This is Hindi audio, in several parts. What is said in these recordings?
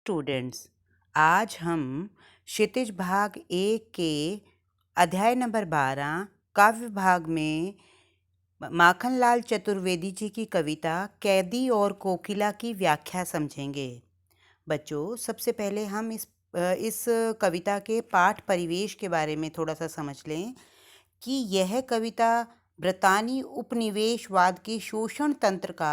स्टूडेंट्स, आज हम क्षितिज भाग 1 के अध्याय नंबर 12 काव्य भाग में माखनलाल चतुर्वेदी जी की कविता कैदी और कोकिला की व्याख्या समझेंगे। बच्चों, सबसे पहले हम इस कविता के पाठ परिवेश के बारे में थोड़ा सा समझ लें कि यह कविता ब्रितानी उपनिवेशवाद के शोषण तंत्र का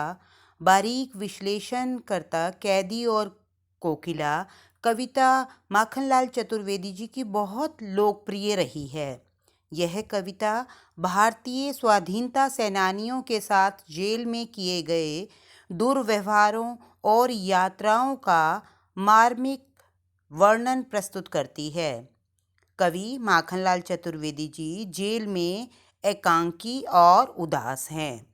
बारीक विश्लेषण करता कैदी और कोकिला कविता माखनलाल चतुर्वेदी जी की बहुत लोकप्रिय रही है। यह कविता भारतीय स्वाधीनता सेनानियों के साथ जेल में किए गए दुर्व्यवहारों और यात्राओं का मार्मिक वर्णन प्रस्तुत करती है। कवि माखनलाल चतुर्वेदी जी जेल में एकांकी और उदास हैं।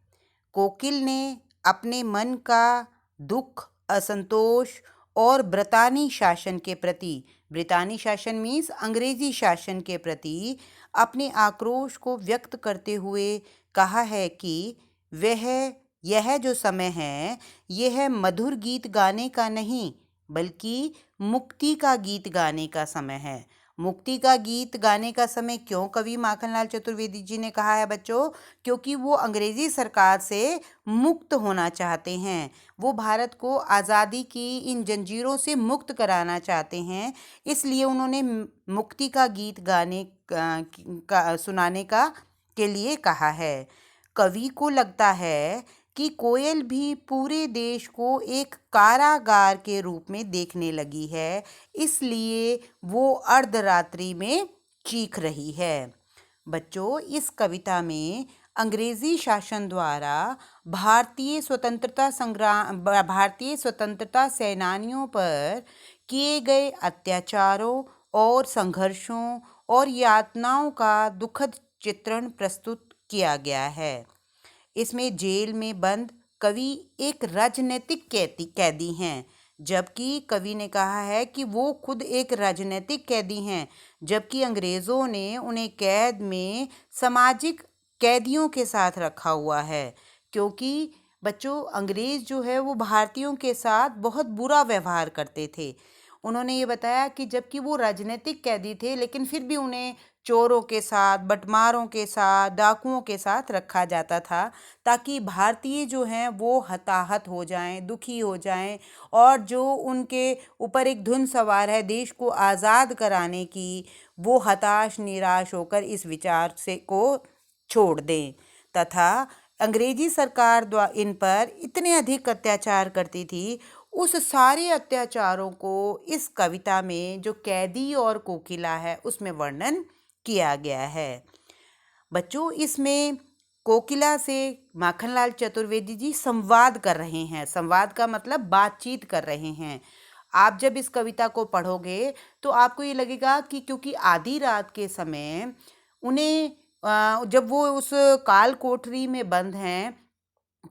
कोकिल ने अपने मन का दुख, असंतोष और ब्रितानी शासन के प्रति, ब्रितानी शासन मीन्स अंग्रेजी शासन के प्रति अपने आक्रोश को व्यक्त करते हुए कहा है कि वह यह जो समय है यह मधुर गीत गाने का नहीं बल्कि मुक्ति का गीत गाने का समय है। मुक्ति का गीत गाने का समय क्यों कवि माखनलाल चतुर्वेदी जी ने कहा है बच्चों? क्योंकि वो अंग्रेजी सरकार से मुक्त होना चाहते हैं। वो भारत को आज़ादी की इन जंजीरों से मुक्त कराना चाहते हैं। इसलिए उन्होंने मुक्ति का गीत गाने का सुनाने का के लिए कहा है। कवि को लगता है कि कोयल भी पूरे देश को एक कारागार के रूप में देखने लगी है, इसलिए वो अर्धरात्रि में चीख रही है। बच्चों, इस कविता में अंग्रेजी शासन द्वारा भारतीय स्वतंत्रता सेनानियों पर किए गए अत्याचारों और संघर्षों और यातनाओं का दुखद चित्रण प्रस्तुत किया गया है। इसमें जेल में बंद कवि एक राजनीतिक कैदी हैं, जबकि कवि ने कहा है कि वो खुद एक राजनीतिक कैदी हैं, जबकि अंग्रेज़ों ने उन्हें कैद में सामाजिक कैदियों के साथ रखा हुआ है। क्योंकि बच्चों, अंग्रेज़ जो है वो भारतीयों के साथ बहुत बुरा व्यवहार करते थे। उन्होंने ये बताया कि जबकि वो राजनीतिक कैदी थे लेकिन फिर भी उन्हें चोरों के साथ, बटमारों के साथ, डाकुओं के साथ रखा जाता था, ताकि भारतीय जो हैं वो हताहत हो जाएं, दुखी हो जाएं और जो उनके ऊपर एक धुन सवार है देश को आज़ाद कराने की, वो हताश निराश होकर इस विचार से को छोड़ दें। तथा अंग्रेजी सरकार इन पर इतने अधिक अत्याचार करती थी, उस सारे अत्याचारों को इस कविता में जो कैदी और कोकिला है उसमें वर्णन किया गया है। बच्चों, इसमें कोकिला से माखनलाल चतुर्वेदी जी संवाद कर रहे हैं। संवाद का मतलब बातचीत कर रहे हैं। आप जब इस कविता को पढ़ोगे तो आपको ये लगेगा कि क्योंकि आधी रात के समय उन्हें जब वो उस काल कोठरी में बंद हैं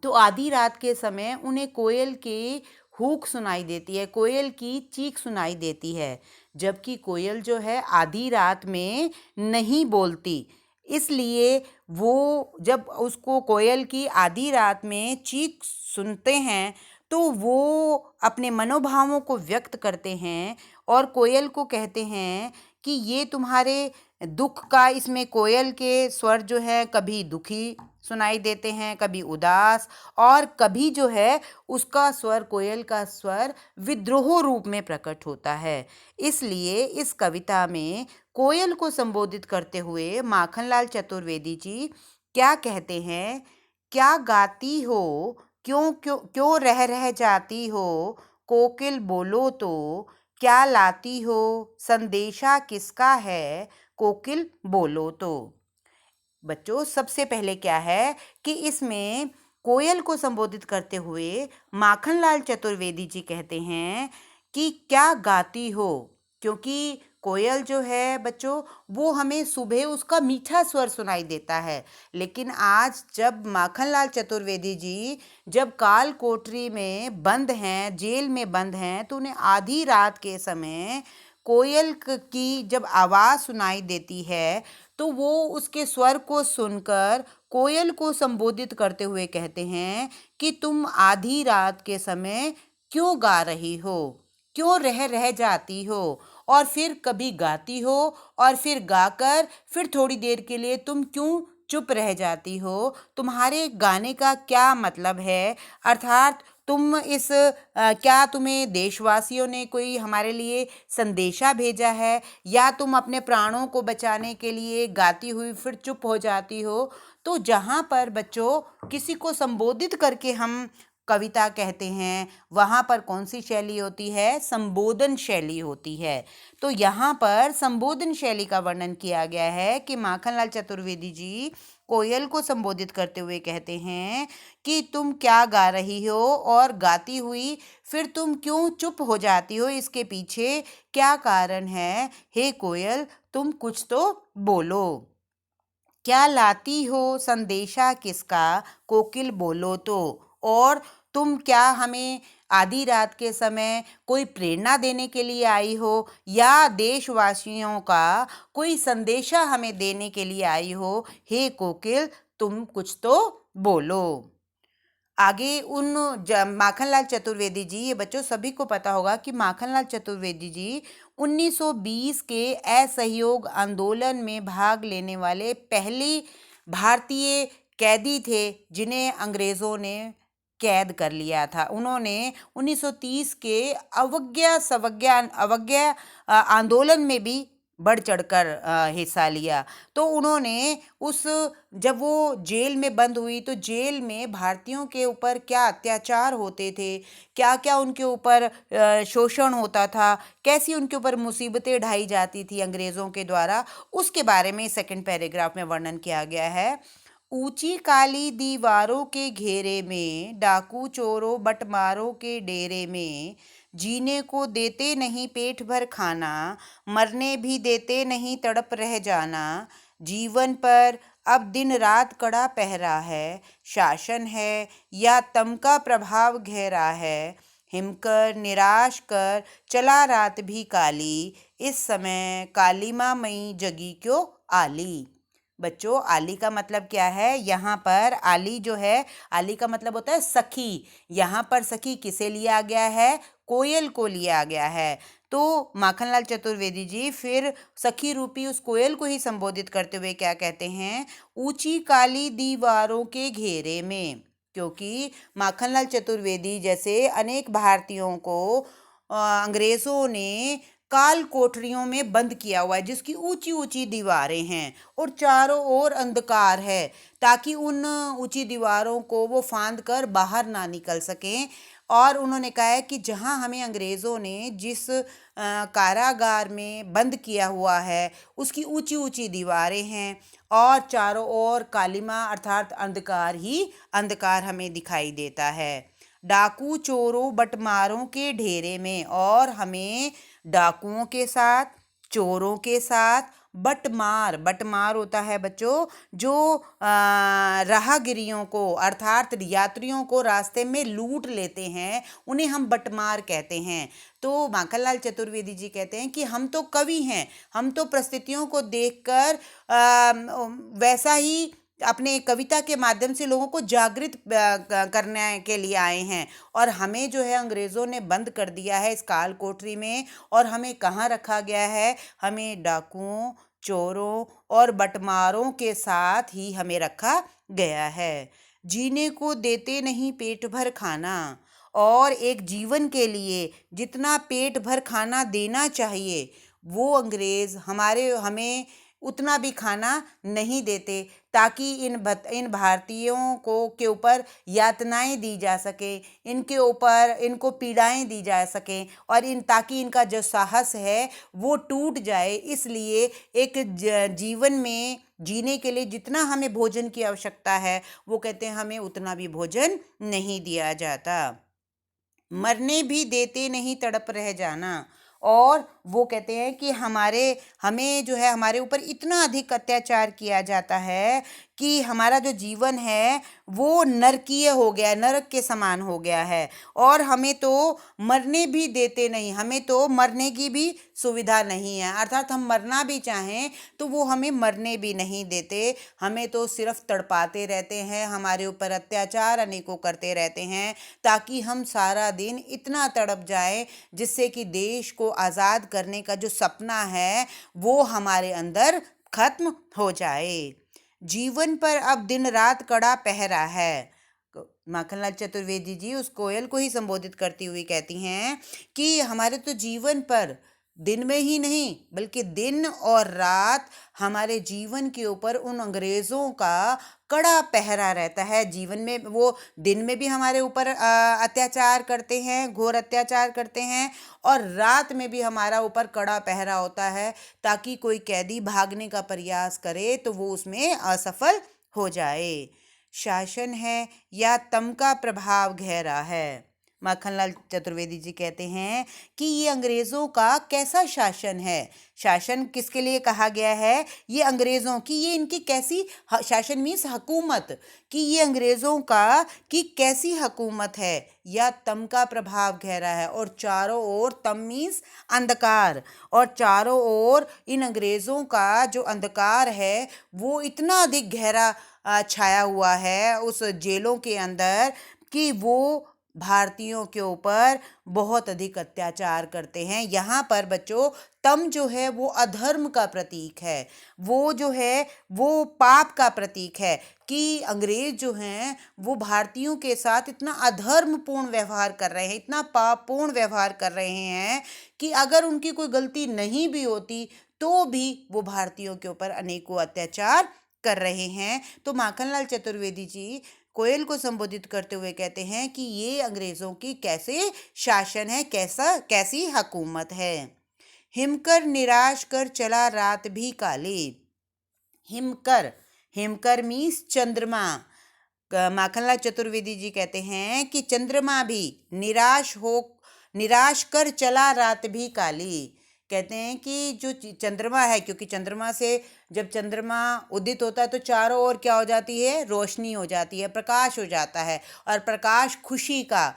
तो आधी रात के समय उन्हें कोयल की हूक सुनाई देती है, कोयल की चीख सुनाई देती है, जबकि कोयल जो है आधी रात में नहीं बोलती। इसलिए वो जब उसको कोयल की आधी रात में चीख सुनते हैं तो वो अपने मनोभावों को व्यक्त करते हैं और कोयल को कहते हैं कि ये तुम्हारे दुख का, इसमें कोयल के स्वर जो है कभी दुखी सुनाई देते हैं, कभी उदास, और कभी जो है उसका स्वर, कोयल का स्वर विद्रोह रूप में प्रकट होता है। इसलिए इस कविता में कोयल को संबोधित करते हुए माखनलाल चतुर्वेदी जी क्या कहते हैं? क्या गाती हो, क्यों क्यों क्यों रह रह जाती हो, कोकिल बोलो तो, क्या लाती हो, संदेशा किसका है, कोकिल बोलो तो। बच्चों, सबसे पहले क्या है कि इसमें कोयल को संबोधित करते हुए माखनलाल चतुर्वेदी जी कहते हैं कि क्या गाती हो, क्योंकि कोयल जो है बच्चों वो हमें सुबह उसका मीठा स्वर सुनाई देता है, लेकिन आज जब माखनलाल चतुर्वेदी जी जब काल कोठरी में बंद हैं, जेल में बंद हैं, तो उन्हें आधी रात के समय कोयल की जब आवाज़ सुनाई देती है तो वो उसके स्वर को सुनकर कोयल को संबोधित करते हुए कहते हैं कि तुम आधी रात के समय क्यों गा रही हो, क्यों रह जाती हो, और फिर कभी गाती हो, और फिर गाकर फिर थोड़ी देर के लिए तुम क्यों चुप रह जाती हो, तुम्हारे गाने का क्या मतलब है। अर्थात तुम क्या तुम्हें देशवासियों ने कोई हमारे लिए संदेशा भेजा है, या तुम अपने प्राणों को बचाने के लिए गाती हुई फिर चुप हो जाती हो। तो जहाँ पर बच्चों किसी को संबोधित करके हम कविता कहते हैं, वहाँ पर कौन सी शैली होती है, संबोधन शैली होती है। तो यहाँ पर संबोधन शैली का वर्णन किया गया है कि माखनलाल चतुर्वेदी जी कोयल को संबोधित करते हुए कहते हैं कि तुम क्या गा रही हो, और गाती हुई फिर तुम क्यों चुप हो जाती हो, इसके पीछे क्या कारण है। हे कोयल, तुम कुछ तो बोलो। क्या लाती हो संदेशा किसका, कोकिल बोलो तो। और तुम क्या हमें आधी रात के समय कोई प्रेरणा देने के लिए आई हो, या देशवासियों का कोई संदेशा हमें देने के लिए आई हो। हे कोकिल, तुम कुछ तो बोलो। आगे माखनलाल चतुर्वेदी जी, ये बच्चों सभी को पता होगा कि माखनलाल चतुर्वेदी जी 1920 के असहयोग आंदोलन में भाग लेने वाले पहले भारतीय कैदी थे जिन्हें अंग्रेज़ों ने कैद कर लिया था। उन्होंने 1930 के अवज्ञा आंदोलन में भी बढ़ चढ़कर हिस्सा लिया। तो उन्होंने उस जब वो जेल में बंद हुई, तो जेल में भारतीयों के ऊपर क्या अत्याचार होते थे, क्या क्या उनके ऊपर शोषण होता था, कैसी उनके ऊपर मुसीबतें ढाई जाती थी अंग्रेज़ों के द्वारा, उसके बारे में सेकंड पैराग्राफ में वर्णन किया गया है। ऊंची काली दीवारों के घेरे में, डाकू चोरों बटमारों के डेरे में, जीने को देते नहीं पेट भर खाना, मरने भी देते नहीं तड़प रह जाना। जीवन पर अब दिन रात कड़ा पहरा है, शासन है या तम का प्रभाव गहरा है। हिमकर निराश कर चला रात भी काली, इस समय कालीमा मई जगी क्यों आली। बच्चों, आली का मतलब क्या है। यहाँ पर आली जो है, आली का मतलब होता है सखी। यहाँ पर सखी किसे लिया गया है, कोयल को लिया गया है। तो माखनलाल चतुर्वेदी जी फिर सखी रूपी उस कोयल को ही संबोधित करते हुए क्या कहते हैं, ऊंची काली दीवारों के घेरे में। क्योंकि माखनलाल चतुर्वेदी जैसे अनेक भारतीयों को अंग्रेज़ों ने काल कोठरियों में बंद किया हुआ है, जिसकी ऊंची ऊंची दीवारें हैं और चारों ओर अंधकार है, ताकि उन ऊंची दीवारों को वो फांद कर बाहर ना निकल सकें। और उन्होंने कहा है कि जहां हमें अंग्रेज़ों ने जिस कारागार में बंद किया हुआ है, उसकी ऊंची ऊंची दीवारें हैं और चारों ओर कालिमा अर्थात अंधकार ही अंधकार हमें दिखाई देता है। डाकू चोरों बटमारों के ढेरे में, और हमें डाकुओं के साथ, चोरों के साथ, बटमार, बटमार होता है बच्चों जो राहगीरों को अर्थात यात्रियों को रास्ते में लूट लेते हैं, उन्हें हम बटमार कहते हैं। तो माखनलाल चतुर्वेदी जी कहते हैं कि हम तो कवि हैं, हम तो परिस्थितियों को देखकर वैसा ही अपने कविता के माध्यम से लोगों को जागृत करने के लिए आए हैं। और हमें जो है अंग्रेज़ों ने बंद कर दिया है इस काल कोठरी में, और हमें कहाँ रखा गया है, हमें डाकुओं, चोरों और बटमारों के साथ ही हमें रखा गया है। जीने को देते नहीं पेट भर खाना, और एक जीवन के लिए जितना पेट भर खाना देना चाहिए, वो अंग्रेज़ हमें उतना भी खाना नहीं देते, ताकि इन भारतीयों को के ऊपर यातनाएं दी जा सके, इनको पीड़ाएं दी जा सकें, और ताकि इनका जो साहस है वो टूट जाए। इसलिए एक जीवन में जीने के लिए जितना हमें भोजन की आवश्यकता है, वो कहते हैं हमें उतना भी भोजन नहीं दिया जाता। मरने भी देते नहीं तड़प रह जाना, और वो कहते हैं कि हमें जो है हमारे ऊपर इतना अधिक अत्याचार किया जाता है कि हमारा जो जीवन है वो नरकीय हो गया, नरक के समान हो गया है, और हमें तो मरने भी देते नहीं, हमें तो मरने की भी सुविधा नहीं है। अर्थात हम मरना भी चाहें तो वो हमें मरने भी नहीं देते, हमें तो सिर्फ तड़पाते रहते हैं, हमारे ऊपर अत्याचार अनेकों करते रहते हैं, ताकि हम सारा दिन इतना तड़प जाएं जिससे कि देश को आज़ाद करने का जो सपना है वो हमारे अंदर खत्म हो जाए। जीवन पर अब दिन रात कड़ा पहरा है। माखनलाल चतुर्वेदी जी उस कोयल को ही संबोधित करती हुई कहती हैं कि हमारे तो जीवन पर दिन में ही नहीं बल्कि दिन और रात हमारे जीवन के ऊपर उन अंग्रेज़ों का कड़ा पहरा रहता है। जीवन में वो दिन में भी हमारे ऊपर अत्याचार करते हैं, घोर अत्याचार करते हैं, और रात में भी हमारा ऊपर कड़ा पहरा होता है, ताकि कोई कैदी भागने का प्रयास करे तो वो उसमें असफल हो जाए। शासन है या तम का प्रभाव गहरा है। माखनलाल चतुर्वेदी जी कहते हैं कि ये अंग्रेज़ों का कैसा शासन है। शासन किसके लिए कहा गया है? ये अंग्रेज़ों की, ये इनकी कैसी शासन मीन्स हुकूमत, कि ये अंग्रेज़ों का कि कैसी हुकूमत है, या तम का प्रभाव गहरा है, और चारों ओर, तम मीन्स अंधकार, और चारों ओर इन अंग्रेज़ों का जो अंधकार है वो इतना अधिक गहरा छाया हुआ है उस जेलों के अंदर कि वो भारतीयों के ऊपर बहुत अधिक अत्याचार करते हैं। यहाँ पर बच्चों तम जो है वो अधर्म का प्रतीक है, वो जो है वो पाप का प्रतीक है, कि अंग्रेज जो हैं वो भारतीयों के साथ इतना अधर्मपूर्ण व्यवहार कर रहे हैं, इतना पापपूर्ण व्यवहार कर रहे हैं कि अगर उनकी कोई गलती नहीं भी होती तो भी वो भारतीयों के ऊपर अनेकों अत्याचार कर रहे हैं। तो माखनलाल चतुर्वेदी जी कोयल को संबोधित करते हुए कहते हैं कि ये अंग्रेज़ों की कैसे शासन है, कैसी हुकूमत है। हिमकर निराश कर चला रात भी काली। हिमकर, हिमकर मीन्स चंद्रमा। माखनलाल चतुर्वेदी जी कहते हैं कि चंद्रमा भी निराश कर चला रात भी काली। कहते हैं कि जो चंद्रमा है, क्योंकि चंद्रमा से जब चंद्रमा उदित होता है तो चारों ओर क्या हो जाती है? रोशनी हो जाती है, प्रकाश हो जाता है, और प्रकाश खुशी का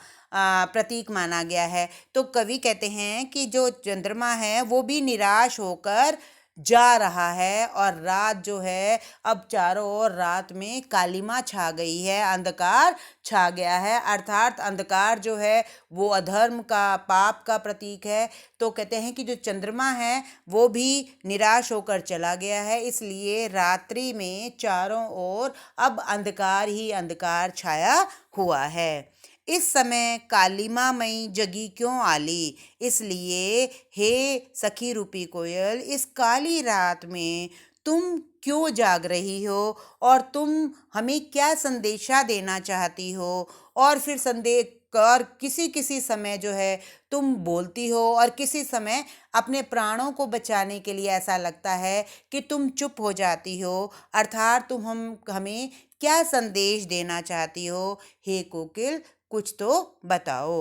प्रतीक माना गया है। तो कवि कहते हैं कि जो चंद्रमा है वो भी निराश होकर जा रहा है, और रात जो है अब चारों ओर रात में कालिमा छा गई है, अंधकार छा गया है। अर्थात अंधकार जो है वो अधर्म का, पाप का प्रतीक है। तो कहते हैं कि जो चंद्रमा है वो भी निराश होकर चला गया है, इसलिए रात्रि में चारों ओर अब अंधकार ही अंधकार छाया हुआ है। इस समय कालिमा मई जगी क्यों आली, इसलिए हे सखी रूपी कोयल, इस काली रात में तुम क्यों जाग रही हो, और तुम हमें क्या संदेशा देना चाहती हो। और फिर संदेश और किसी किसी समय जो है तुम बोलती हो, और किसी समय अपने प्राणों को बचाने के लिए ऐसा लगता है कि तुम चुप हो जाती हो। अर्थात तुम हमें क्या संदेश देना चाहती हो, हे कोकिल कुछ तो बताओ।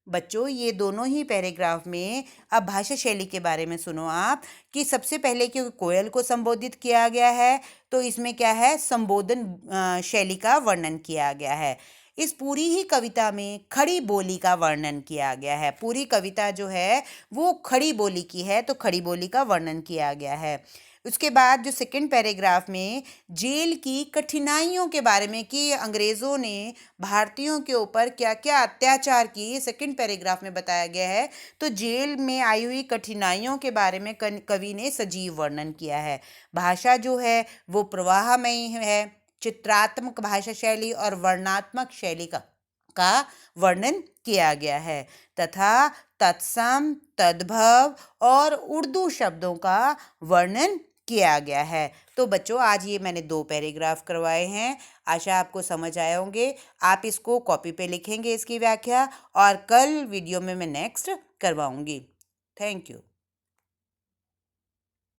बच्चों ये दोनों ही पैराग्राफ में अब भाषा शैली के बारे में सुनो आप, कि सबसे पहले क्योंकि कोयल को संबोधित किया गया है तो इसमें क्या है? संबोधन शैली का वर्णन किया गया है। इस पूरी ही कविता में खड़ी बोली का वर्णन किया गया है। पूरी कविता जो है वो खड़ी बोली की है, तो खड़ी बोली का वर्णन किया गया है। उसके बाद जो सेकंड पैराग्राफ में जेल की कठिनाइयों के बारे में, कि अंग्रेज़ों ने भारतीयों के ऊपर क्या क्या अत्याचार किए, सेकंड पैराग्राफ में बताया गया है। तो जेल में आई हुई कठिनाइयों के बारे में कवि ने सजीव वर्णन किया है। भाषा जो है वो प्रवाहमयी है, चित्रात्मक भाषा शैली और वर्णात्मक शैली का वर्णन किया गया है, तथा तत्सम, तद्भव और उर्दू शब्दों का वर्णन किया गया है। तो बच्चों आज ये मैंने 2 पैराग्राफ करवाए हैं, आशा आपको समझ आए होंगे। आप इसको कॉपी पे लिखेंगे इसकी व्याख्या, और कल वीडियो में मैं नेक्स्ट करवाऊंगी। Thank you.